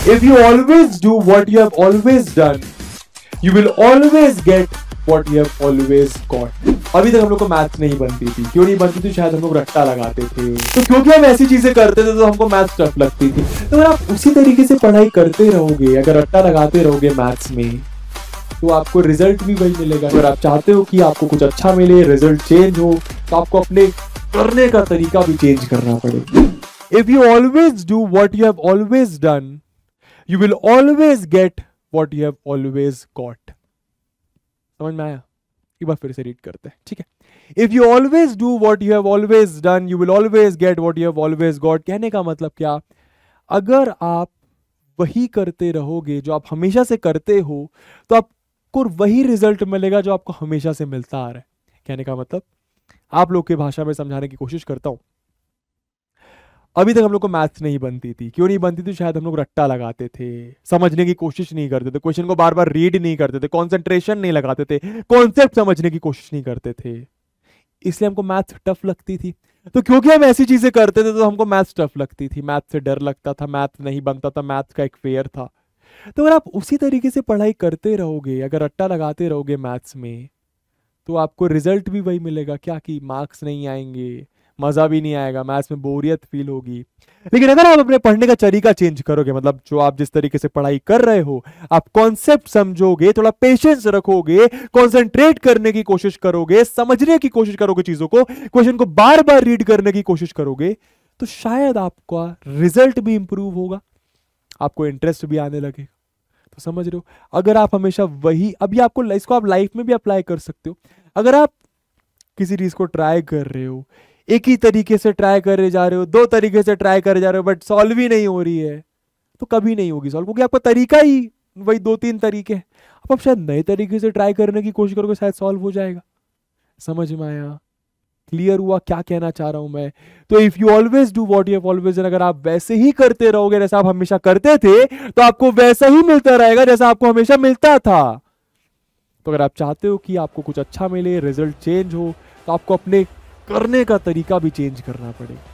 If you always do what you have always done, you will always get what you have always got. अभी तक हम लोग को maths नहीं बनती थी। क्यों नहीं बनती थी? शायद हम लोग रट्टा लगाते थे। तो क्योंकि हम ऐसी चीजें करते थे तो हमको मैथ्स टफ लगती थी। तो अगर आप उसी तरीके से पढ़ाई करते रहोगे, अगर रट्टा लगाते रहोगे मैथ्स में, तो आपको रिजल्ट भी वही मिलेगा। अगर आप चाहते हो कि आपको कुछ अच्छा मिले, रिजल्ट चेंज हो, तो आपको अपने करने का तरीका भी चेंज करना पड़ेगा। If you always do what you have always done, you will always get what you have always got. समझ में आया? एक बार फिर से रीड करते हैं, ठीक है? If you always do what you have always done, you will always get what you have always got. कहने का मतलब क्या? अगर आप वही करते रहोगे जो आप हमेशा से करते हो, तो आपको वही रिजल्ट मिलेगा जो आपको हमेशा से मिलता आ रहा है। कहने का मतलब, आप लोग की भाषा में समझाने की कोशिश करता हूं। अभी तक हम लोग को मैथ्स नहीं बनती थी। क्यों नहीं बनती थी? शायद हम लोग रट्टा लगाते थे, समझने की कोशिश नहीं करते थे, क्वेश्चन को बार बार रीड नहीं करते थे, कंसंट्रेशन नहीं लगाते थे, कॉन्सेप्ट समझने की कोशिश नहीं करते थे, इसलिए हमको मैथ्स टफ लगती थी। तो क्योंकि हम ऐसी चीजें करते थे तो हमको मैथ्स टफ लगती थी, मैथ्स से डर लगता था, मैथ्स नहीं बनता था, मैथ्स का एक फेयर था। तो अगर आप उसी तरीके से पढ़ाई करते रहोगे, अगर रट्टा लगाते रहोगे मैथ्स में, तो आपको रिजल्ट भी वही मिलेगा। क्या कि मार्क्स नहीं आएंगे, मजा भी नहीं आएगा, मैथ्स में बोरियत फील होगी। लेकिन अगर आप अपने पढ़ने का तरीका चेंज करोगे, मतलब जो आप जिस तरीके से पढ़ाई कर रहे हो, आप कॉन्सेप्ट समझोगे, थोड़ा पेशेंस रखोगे, कंसंट्रेट करने की कोशिश करोगे, समझने की कोशिश करोगे चीजों को, क्वेश्चन को बार बार रीड करने की कोशिश करोगे, तो शायद आपका रिजल्ट भी इंप्रूव होगा, आपको इंटरेस्ट भी आने लगेगा। तो समझ रहे हो? अगर आप हमेशा वही, अभी आपको इसको आप लाइफ में भी अप्लाई कर सकते हो। अगर आप किसी चीज को ट्राई कर रहे हो, एक ही तरीके से ट्राई करे जा रहे हो, दो तरीके से ट्राई करे जा रहे हो, बट सॉल्व ही नहीं हो रही है, तो कभी नहीं होगी सॉल्व, क्योंकि आपका तरीका ही वही दो तीन तरीके हैं। अब आप शायद नए तरीके से ट्राई करने की कोशिश करोगे, शायद सॉल्व हो जाएगा। समझ में आया? क्लियर हुआ क्या कहना चाह रहा हूं मैं? तो if you always do what you have always done, अगर आप वैसे ही करते रहोगे जैसा आप हमेशा करते थे, तो आपको वैसा ही मिलता रहेगा जैसा आपको हमेशा मिलता था। तो अगर आप चाहते हो कि आपको कुछ अच्छा मिले, रिजल्ट चेंज हो, तो आपको अपने करने का तरीका भी चेंज करना पड़ेगा।